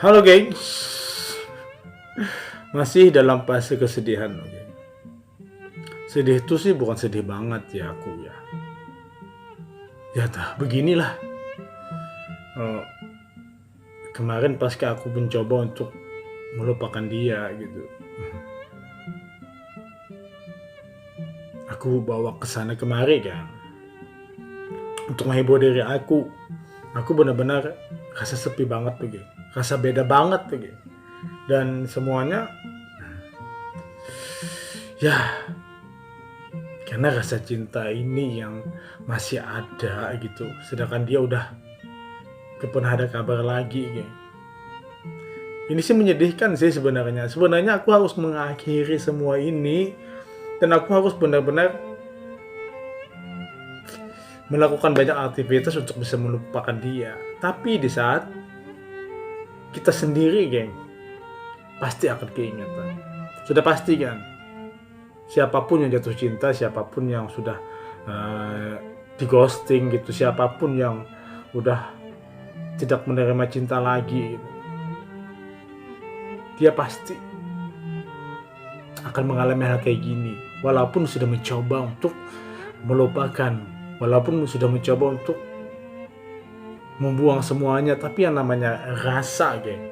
Halo gengs, masih dalam fase kesedihan. Oke. Sedih itu sih bukan sedih banget ya aku ya. Ya beginilah. Eh, Kemarin pas aku mencoba untuk melupakan dia gitu. Aku bawa ke sana kemari kan. Untuk menghibur diri aku. Aku benar-benar rasa sepi banget tuh, gitu. Rasa beda banget tuh, gitu. Dan semuanya ya karena rasa cinta ini yang masih ada gitu, sedangkan dia udah pernah ada kabar lagi gitu. Ini sih menyedihkan sih sebenarnya aku harus mengakhiri semua ini dan aku harus benar-benar melakukan banyak aktivitas untuk bisa melupakan dia. Tapi di saat kita sendiri geng, pasti akan keingetan. Sudah pasti kan, siapapun yang jatuh cinta, siapapun yang sudah di ghosting gitu, siapapun yang udah tidak menerima cinta lagi gitu, dia pasti akan mengalami hal kayak gini. Walaupun sudah mencoba untuk melupakan, walaupun sudah mencoba untuk membuang semuanya, tapi yang namanya rasa geng,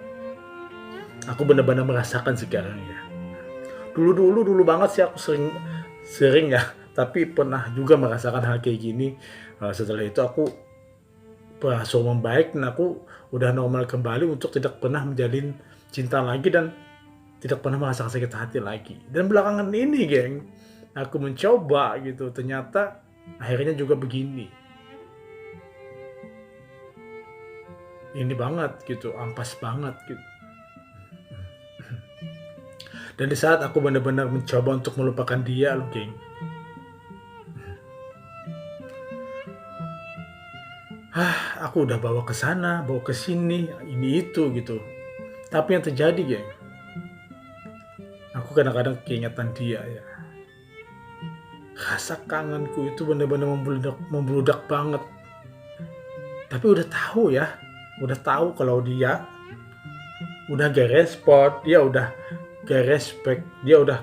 aku benar-benar merasakan sekarang ya. Dulu banget sih aku sering ya, tapi pernah juga merasakan hal kayak gini. Setelah itu aku berangsur membaik dan aku udah normal kembali untuk tidak pernah menjalin cinta lagi dan tidak pernah merasakan sakit hati lagi. Dan belakangan ini geng, aku mencoba gitu, ternyata akhirnya juga begini. Ini banget gitu, ampas banget gitu. Dan di saat aku benar-benar mencoba untuk melupakan dia loh geng, aku udah bawa ke sana, bawa ke sini, ini itu gitu. Tapi yang terjadi geng, aku kadang-kadang keingetan dia ya. Rasa kangenku itu benar-benar membludak banget. Tapi udah tahu kalau dia udah gak respon, dia udah gak respect, dia udah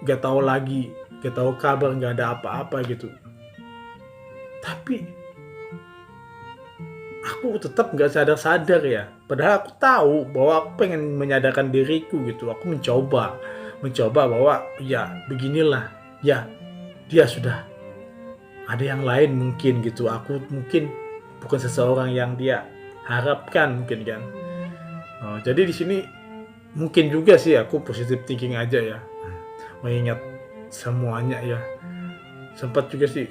gak tahu lagi, gak tahu kabar, gak ada apa-apa gitu. Tapi aku tetap gak sadar ya. Padahal aku tahu bahwa aku pengen menyadarkan diriku gitu. Aku mencoba bahwa ya beginilah, ya dia sudah ada yang lain mungkin gitu. Aku mungkin bukan seseorang yang dia harapkan mungkin kan. Jadi di sini mungkin juga sih aku positive thinking aja ya, mengingat semuanya ya. Sempat juga sih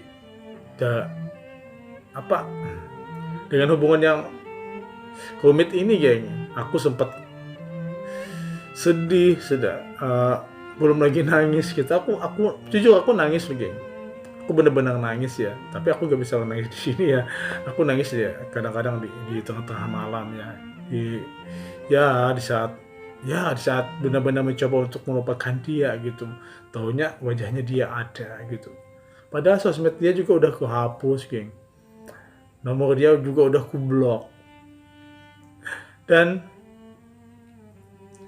apa dengan hubungan yang rumit ini geng, aku sempat sedih belum lagi nangis gitu. Aku jujur aku nangis loh geng, aku bener-bener nangis ya, tapi aku gak bisa nangis di sini ya. Aku nangis ya kadang-kadang di tengah-tengah malam ya, di saat benar-benar mencoba untuk melupakan dia gitu, taunya wajahnya dia ada gitu, padahal sosmed dia juga udah kuhapus geng, nomor dia juga udah kublok, dan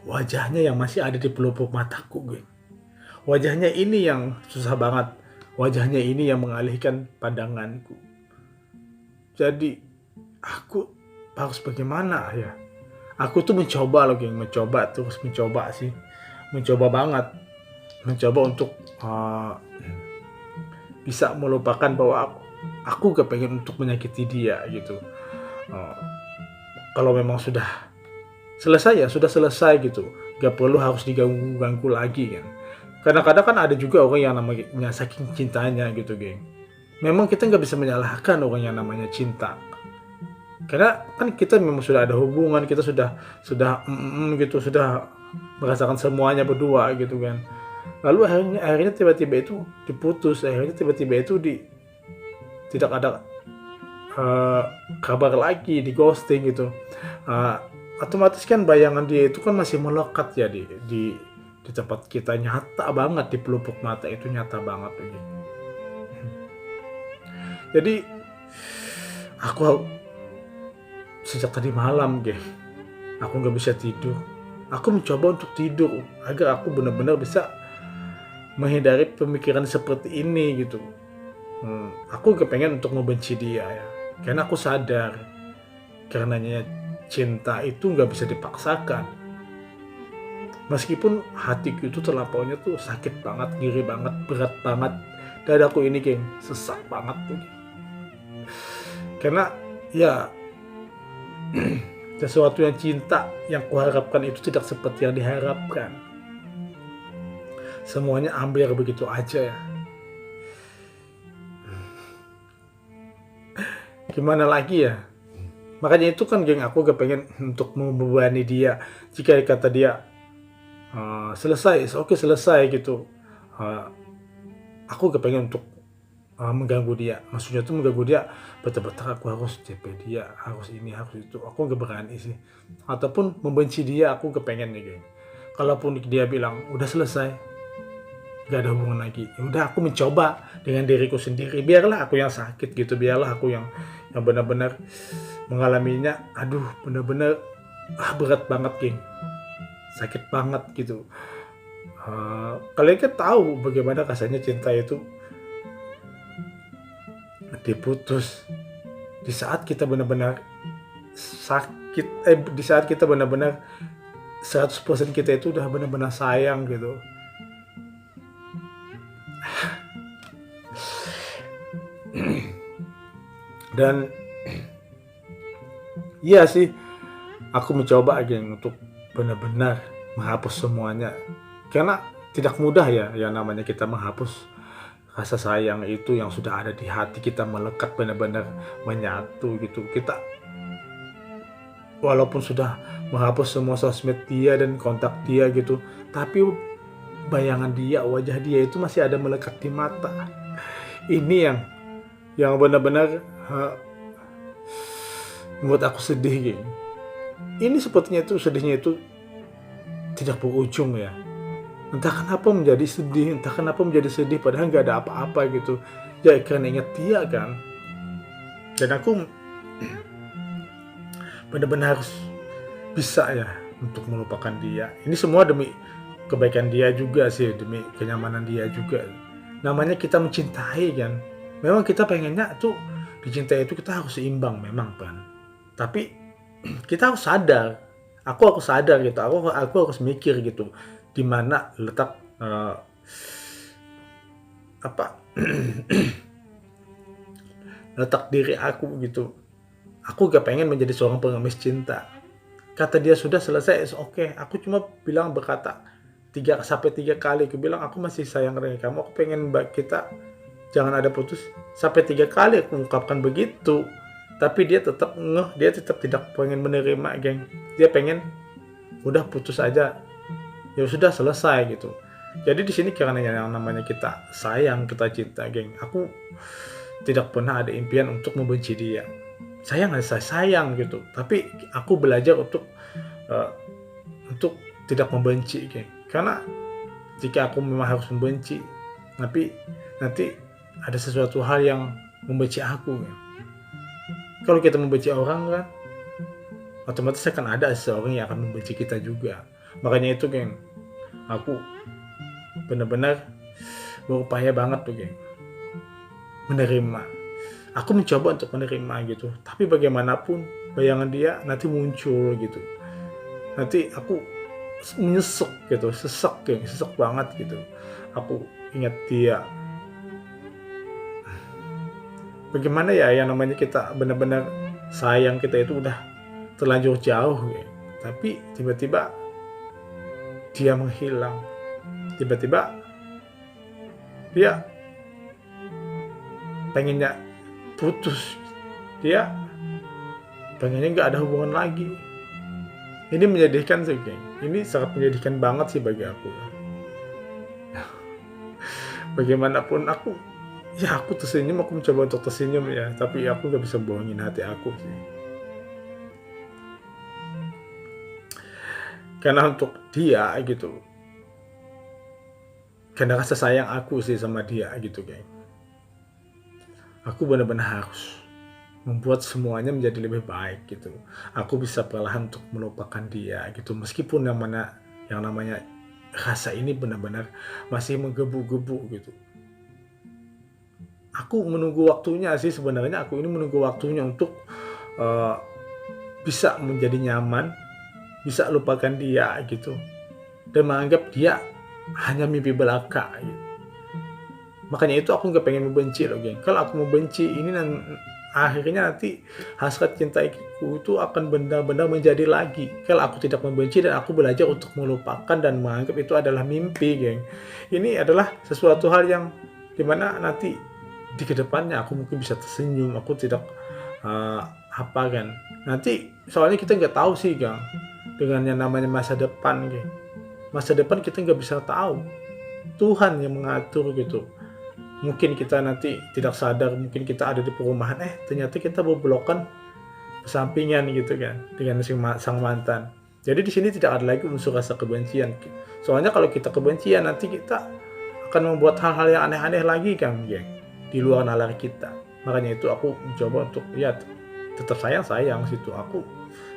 wajahnya yang masih ada di pelupuk mataku geng. Wajahnya ini yang susah banget, wajahnya ini yang mengalihkan pandanganku. Jadi aku harus bagaimana ya? Aku tuh mencoba loh geng, mencoba banget, mencoba untuk bisa melupakan bahwa aku gak pengen untuk menyakiti dia gitu. Kalau memang sudah selesai ya sudah selesai gitu, gak perlu harus diganggu lagi kan. Kadang-kadang kan ada juga orang yang namanya saking cintanya gitu geng, memang kita nggak bisa menyalahkan orang yang namanya cinta, karena kan kita memang sudah ada hubungan, kita sudah gitu, sudah merasakan semuanya berdua gitu kan. Lalu akhirnya tiba-tiba itu diputus, akhirnya tiba-tiba itu tidak ada kabar lagi, di ghosting gitu. Otomatis kan bayangan dia itu kan masih melekat ya di tempat kita, nyata banget di pelupuk mata itu, nyata banget gitu. Jadi aku sejak tadi malam, geng. Aku nggak bisa tidur. Aku mencoba untuk tidur agar aku benar-benar bisa menghindari pemikiran seperti ini gitu. Aku kepengen untuk membenci dia ya. Karena aku sadar, karenanya cinta itu nggak bisa dipaksakan. Meskipun hatiku itu terlampaunya tuh sakit banget, ngiri banget, berat banget. Dadaku ini, geng, sesak banget tuh. Karena ya sesuatu yang cinta yang kuharapkan itu tidak seperti yang diharapkan. Semuanya ambil begitu aja ya. Gimana lagi ya? Makanya itu kan, geng, aku gak pengen untuk membebani dia. Jika kata dia selesai, oke selesai gitu. Aku gak pengen untuk mengganggu dia. Maksudnya tuh mengganggu dia, betul-betul aku harus CP dia, harus ini, harus itu. Aku gak berani sih. Ataupun membenci dia, aku gak pengen nih, geng. Kalaupun dia bilang udah selesai, gak ada hubungan lagi, ya udah aku mencoba dengan diriku sendiri. Biarlah aku yang sakit gitu, biarlah aku yang benar-benar mengalaminya. Aduh, benar-benar berat banget, geng, sakit banget gitu. Kalian kan tahu bagaimana rasanya cinta itu diputus di saat kita benar-benar sakit, di saat kita benar-benar 100% kita itu udah benar-benar sayang gitu. Dan iya sih, aku mencoba, geng, untuk benar-benar menghapus semuanya. Karena tidak mudah ya, yang namanya kita menghapus rasa sayang itu yang sudah ada di hati kita, melekat, benar-benar menyatu gitu. Kita walaupun sudah menghapus semua sosmed dia dan kontak dia gitu, tapi bayangan dia, wajah dia itu masih ada melekat di mata. Ini yang benar-benar membuat aku sedih, geng. Ini sepertinya itu sedihnya itu tidak berujung ya. Entah kenapa menjadi sedih, padahal nggak ada apa-apa gitu. Ya karena ingat dia kan. Dan aku benar-benar harus bisa ya untuk melupakan dia. Ini semua demi kebaikan dia juga sih, demi kenyamanan dia juga. Namanya kita mencintai kan. Memang kita pengennya tuh dicintai itu kita harus seimbang memang kan. Tapi kita harus sadar. Aku sadar gitu. Aku harus mikir gitu. Di mana letak letak diri aku gitu. Aku gak pengen menjadi seorang pengemis cinta. Kata dia sudah selesai, oke. Aku cuma berkata 3 sampai 3 kali. Aku bilang aku masih sayang dengan kamu. Aku pengen kita jangan ada putus. Sampai 3 kali aku ungkapkan begitu. Tapi dia tetap dia tetap tidak pengen menerima, geng. Dia pengen udah putus aja. Ya sudah selesai gitu. Jadi di sini karena yang namanya kita sayang, kita cinta, geng. Aku tidak pernah ada impian untuk membenci dia. Saya sayang gitu. Tapi aku belajar untuk tidak membenci, geng. Karena jika aku memang harus membenci, tapi nanti ada sesuatu hal yang membenci aku, geng. Kalau kita membenci orang kan, otomatis akan ada seseorang yang akan membenci kita juga. Makanya itu, geng, aku benar-benar berupaya banget tuh, geng, menerima. Aku mencoba untuk menerima gitu. Tapi bagaimanapun bayangan dia nanti muncul gitu. Nanti aku menyesek gitu, sesek, geng, sesek banget gitu. Aku ingat dia. Bagaimana ya yang namanya kita benar-benar sayang, kita itu udah terlanjur jauh, geng. Tapi tiba-tiba dia menghilang. Tiba-tiba dia pengennya putus. Dia pengennya nggak ada hubungan lagi. Ini menyedihkan sih, geng. Ini sangat menyedihkan banget sih bagi aku. Bagaimanapun aku tersenyum, aku mencoba untuk tersenyum ya. Tapi aku nggak bisa bohongin hati aku sih. Karena untuk dia gitu, karena rasa sayang aku sih sama dia gitu, geng. Aku benar-benar harus membuat semuanya menjadi lebih baik gitu. Aku bisa perlahan untuk melupakan dia gitu, meskipun yang namanya rasa ini benar-benar masih menggebu-gebu gitu. Aku menunggu waktunya sih sebenarnya, aku ini menunggu waktunya untuk eh, bisa menjadi nyaman, bisa lupakan dia gitu, dan menganggap dia hanya mimpi belaka gitu. Makanya itu aku nggak pengen membenci loh, geng. Kalau aku membenci ini akhirnya nanti hasrat cintaku itu akan benar-benar menjadi lagi. Kalau aku tidak membenci dan aku belajar untuk melupakan dan menganggap itu adalah mimpi, geng. Ini adalah sesuatu hal yang dimana nanti di kedepannya aku mungkin bisa tersenyum, aku tidak apa kan. Nanti soalnya kita nggak tahu sih, geng, dengan yang namanya masa depan, geng. Masa depan kita nggak bisa tahu. Tuhan yang mengatur gitu. Mungkin kita nanti tidak sadar, mungkin kita ada di perumahan, ternyata kita berblokan sampingan gitu kan dengan sang mantan. Jadi di sini tidak ada lagi unsur rasa kebencian. Soalnya kalau kita kebencian nanti kita akan membuat hal-hal yang aneh-aneh lagi kan, geng, di luar nalar kita. Makanya itu aku mencoba untuk ya tetap sayang situ. Aku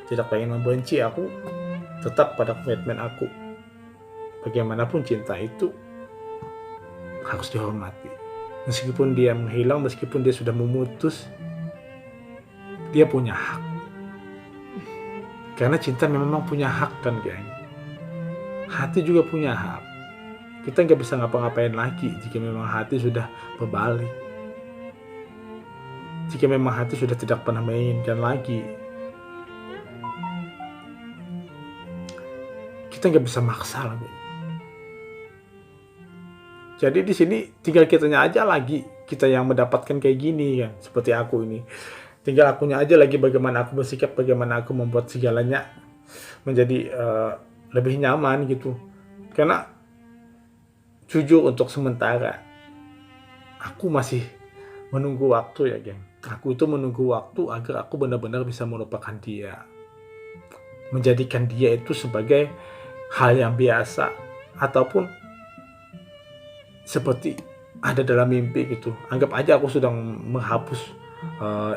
tidak pengen membenci, aku tetap pada komitmen aku. Bagaimanapun cinta itu harus dihormati. Meskipun dia menghilang, meskipun dia sudah memutus, dia punya hak. Karena cinta memang punya hak kan, geng. Hati juga punya hak. Kita nggak bisa ngapa-ngapain lagi jika memang hati sudah berbalik. Jika memang hati sudah tidak pernah menginginkan lagi, kita nggak bisa maksa lagi. Jadi di sini tinggal kitanya aja lagi, kita yang mendapatkan kayak gini kan, seperti aku ini. Tinggal akunya aja lagi bagaimana aku bersikap, bagaimana aku membuat segalanya menjadi lebih nyaman gitu. Karena jujur untuk sementara, aku masih menunggu waktu ya, geng. Aku itu menunggu waktu agar aku benar-benar bisa melupakan dia. Menjadikan dia itu sebagai hal yang biasa, ataupun seperti ada dalam mimpi gitu. Anggap aja aku sedang menghapus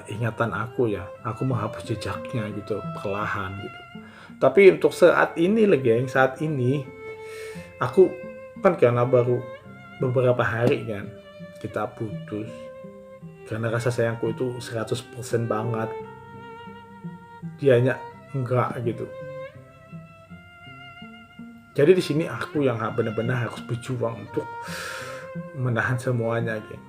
ingatan aku ya. Aku menghapus jejaknya gitu, perlahan gitu. Tapi untuk saat ini lah, geng, saat ini aku kan karena baru beberapa hari kan kita putus. Karena rasa sayangku itu 100% banget. Dianya enggak gitu. Jadi di sini aku yang benar-benar harus berjuang untuk menahan semuanya, geng.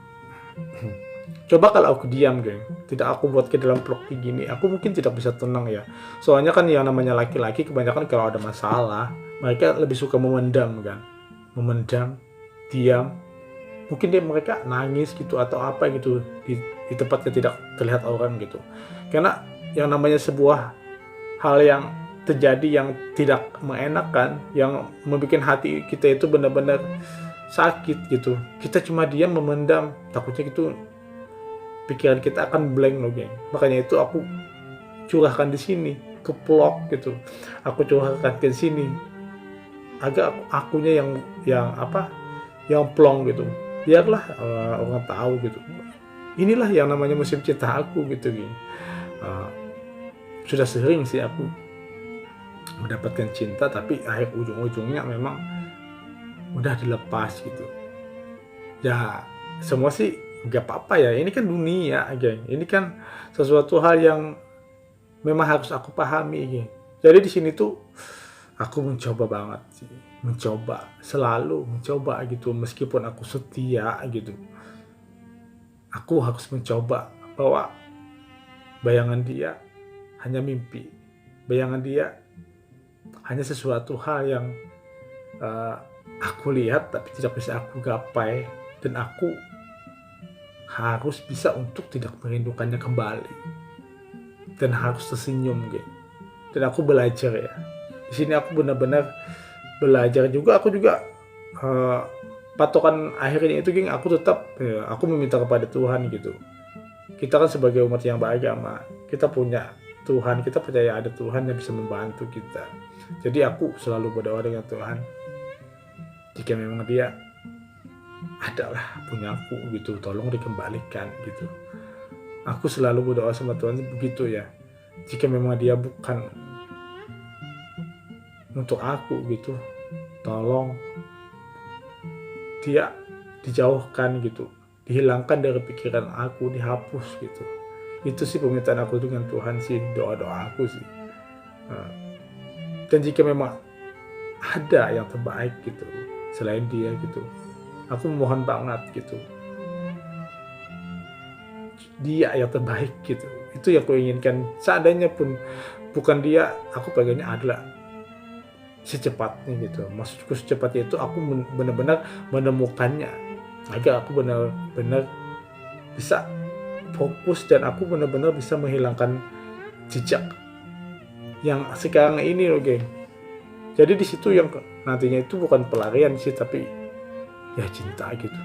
Coba kalau aku diam, geng, tidak aku buat ke dalam vlog kayak gini, aku mungkin tidak bisa tenang ya. Soalnya kan yang namanya laki-laki kebanyakan kalau ada masalah, mereka lebih suka memendam kan. Memendam, diam. Mungkin mereka nangis gitu atau apa gitu di tempat yang tidak terlihat orang gitu. Karena yang namanya sebuah hal yang terjadi yang tidak mengenakan, yang membuat hati kita itu benar-benar sakit gitu. Kita cuma diam memendam, takutnya gitu pikiran kita akan blank loh, geng. Makanya itu aku curahkan di sini ke vlog gitu. Aku curahkan ke sini agak akunya yang plong gitu. Biarlah orang tahu gitu. Inilah yang namanya musim cinta aku gitu, geng. Sudah sering sih aku mendapatkan cinta, tapi akhir ujung-ujungnya memang udah dilepas gitu. Ya semua sih gak apa-apa ya, ini kan dunia, geng. Ini kan sesuatu hal yang memang harus aku pahami, geng. Jadi di sini tuh aku mencoba banget sih, selalu mencoba gitu. Meskipun aku setia gitu, aku harus mencoba bahwa bayangan dia hanya mimpi, bayangan dia hanya sesuatu hal yang aku lihat tapi tidak bisa aku gapai, dan aku harus bisa untuk tidak merindukannya kembali, dan harus tersenyum, geng. Dan aku belajar ya. Di sini aku benar-benar belajar juga. Aku juga patokan akhirnya itu, geng, aku tetap aku meminta kepada Tuhan gitu. Kita kan sebagai umat yang beragama, kita punya Tuhan, kita percaya ada Tuhan yang bisa membantu kita. Jadi aku selalu berdoa dengan Tuhan, jika memang dia adalah punya aku gitu, tolong dikembalikan gitu. Aku selalu berdoa sama Tuhan begitu ya. Jika memang dia bukan untuk aku gitu, tolong dia dijauhkan gitu, dihilangkan dari pikiran aku, dihapus gitu. Itu sih permintaan aku dengan Tuhan sih, doa-doa aku sih. Nah, dan jika memang ada yang terbaik gitu selain dia gitu, aku mohon banget gitu, dia yang terbaik gitu. Itu yang aku inginkan. Seandainya pun bukan dia, aku pengennya adalah secepatnya gitu. Maksudku secepatnya itu aku benar-benar menemukannya, agar aku benar-benar bisa fokus dan aku benar-benar bisa menghilangkan jejak yang sekarang ini loh geng. Jadi di situ yang nantinya itu bukan pelarian sih, tapi ya cinta gitu.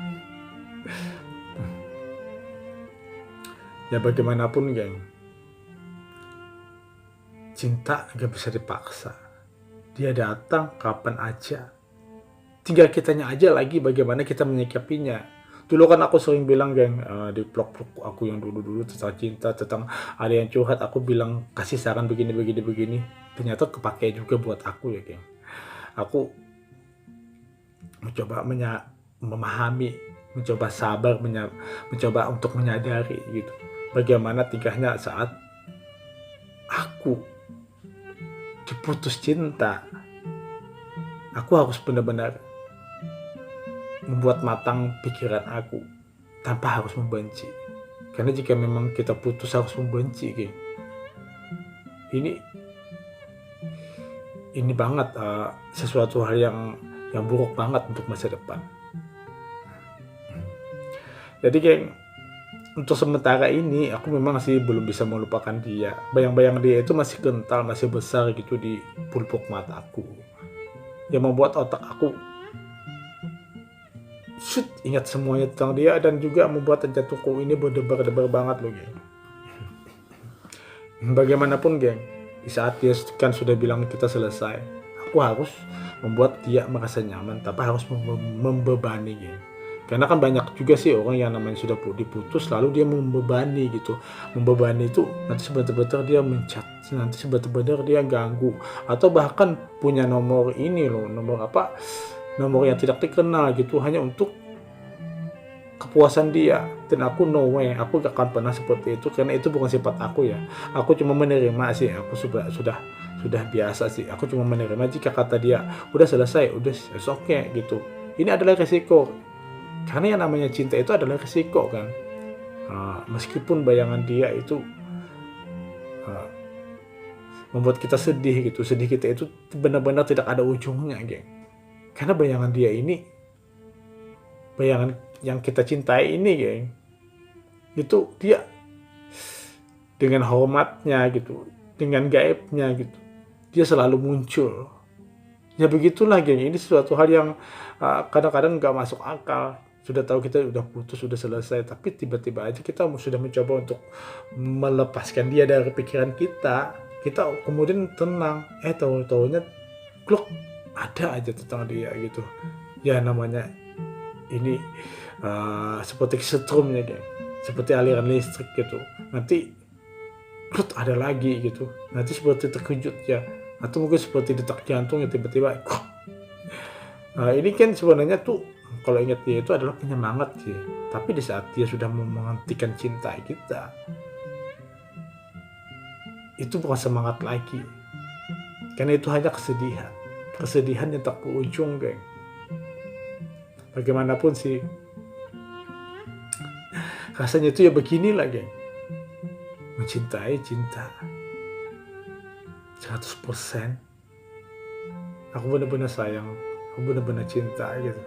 Ya bagaimanapun geng, cinta gak bisa dipaksa. Dia datang kapan aja. Tinggal kitanya aja lagi bagaimana kita menyikapinya. Dulu kan aku sering bilang geng, di vlog-vlog aku yang dulu-dulu tentang cinta, tentang ada yang curhat, aku bilang kasih saran begini. Ternyata kepake juga buat aku ya geng. Aku mencoba memahami, mencoba sabar, mencoba untuk menyadari gitu. Bagaimana tingkahnya saat aku diputus cinta. Aku harus benar-benar membuat matang pikiran aku tanpa harus membenci. Karena jika memang kita putus harus membenci, geng. Ini banget sesuatu hal yang buruk banget untuk masa depan. Jadi geng, untuk sementara ini aku memang masih belum bisa melupakan dia. Bayang-bayang dia itu masih kental, masih besar gitu di pulpuk mata aku, yang membuat otak aku ingat semuanya tentang dia, dan juga membuat jantungku ini berdebar-debar banget loh geng. Bagaimanapun geng, di saat dia kan sudah bilang kita selesai, aku harus membuat dia merasa nyaman tanpa harus membebani geng. Karena kan banyak juga sih orang yang namanya sudah diputus lalu dia membebani gitu. Membebani itu nanti sebentar-bentar dia mencat, nanti sebentar-bentar dia ganggu, atau bahkan punya nomor ini loh, nomor yang tidak dikenal gitu, hanya untuk kepuasan dia. Dan aku no way, aku gak akan pernah seperti itu, karena itu bukan sifat aku ya. Aku cuma menerima sih, aku sudah biasa sih. Aku cuma menerima jika kata dia udah selesai, udah oke okay, gitu. Ini adalah resiko, karena yang namanya cinta itu adalah resiko kan. Meskipun bayangan dia itu membuat kita sedih gitu, sedih kita itu benar-benar tidak ada ujungnya geng. Karena bayangan dia ini, bayangan yang kita cintai ini geng, itu dia dengan hormatnya gitu, dengan gaibnya gitu, dia selalu muncul. Ya begitulah geng, ini sesuatu hal yang kadang-kadang gak masuk akal. Sudah tahu kita udah putus, sudah selesai, tapi tiba-tiba aja kita sudah mencoba untuk melepaskan dia dari pikiran kita kemudian tenang, tahu-tahunya kluk, ada aja tentang dia gitu. Ya namanya ini seperti kesetrumnya geng, seperti aliran listrik gitu. Nanti kluk ada lagi gitu, nanti seperti terkejut ya, atau mungkin seperti detak jantung ya tiba-tiba. Ini kan sebenarnya tuh kalau ingat dia itu adalah penyemangat sih. Tapi di saat dia sudah menghentikan cinta kita, itu bukan semangat lagi. Karena itu hanya kesedihan. Kesedihan yang tak berujung, geng. Bagaimanapun sih, rasanya itu ya beginilah, geng. Mencintai cinta 100%. Aku benar-benar sayang, aku benar-benar cinta gitu.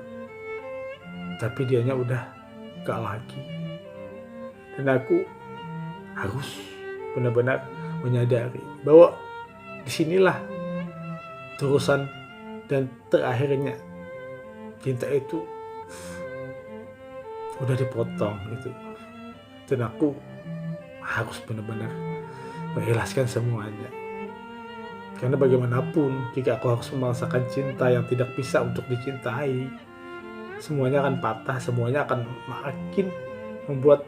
Tapi dianya udah gak lagi. Dan aku harus benar-benar menyadari bahwa disinilah terusan dan terakhirnya cinta itu udah dipotong gitu. Dan aku harus benar-benar mengikhlaskan semuanya. Karena bagaimanapun jika aku harus memaksakan cinta yang tidak bisa untuk dicintai, semuanya akan patah, semuanya akan makin membuat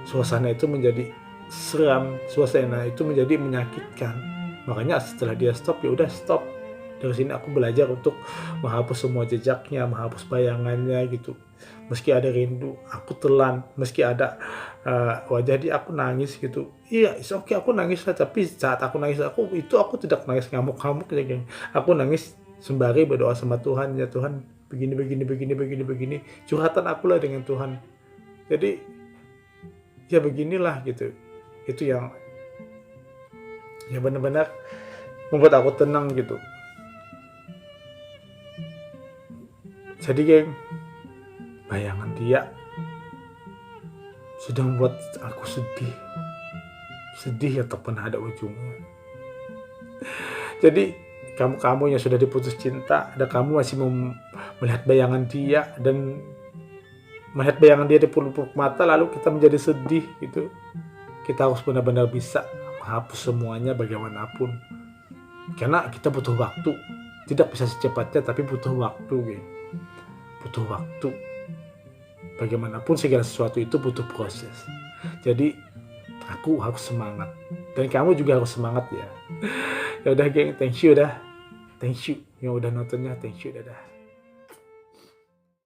suasana itu menjadi seram, suasana itu menjadi menyakitkan. Makanya setelah dia stop, ya udah stop. Dari sini aku belajar untuk menghapus semua jejaknya, menghapus bayangannya gitu. Meski ada rindu, aku telan. Meski ada wajah dia, aku nangis gitu. Iya, it's okay, aku nangis lah. Tapi saat aku nangis, aku tidak nangis ngamuk-ngamuk ya, geng. Aku nangis sembari berdoa sama Tuhan, ya Tuhan, begini. Curhatan aku lah dengan Tuhan. Jadi ya beginilah gitu. Itu yang ya benar-benar membuat aku tenang gitu. Jadi geng, bayangan dia sudah membuat aku sedih. Sedih yang tak pernah ada ujungnya. Jadi kamu yang sudah diputus cinta, dan kamu masih melihat bayangan dia dan melihat bayangan dia di pelupuk mata, lalu kita menjadi sedih gitu. Kita harus benar-benar bisa menghapus semuanya bagaimanapun. Karena kita butuh waktu. Tidak bisa secepatnya, tapi butuh waktu, geng. Butuh waktu. Bagaimanapun segala sesuatu itu butuh proses. Jadi aku harus semangat, dan kamu juga harus semangat ya. Ya udah geng, thank you yang udah nontonnya, thank you, dadah.